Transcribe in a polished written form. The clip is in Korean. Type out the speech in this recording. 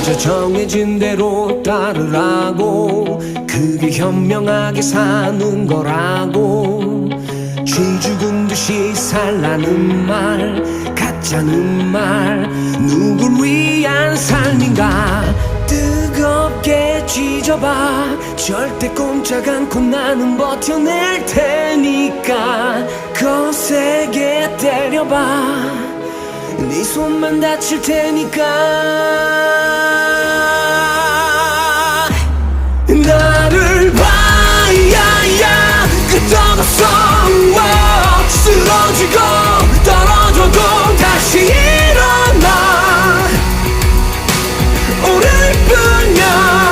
그저 정해진 대로 따르라고, 그게 현명하게 사는 거라고. 쥐 죽은 듯이 살라는 말, 가짜는 말, 누굴 위한 삶인가. 뜨겁게 쥐져봐, 절대 꼼짝 않고 나는 버텨낼 테니까. 거세게 때려봐, 네 손만 다칠 테니까.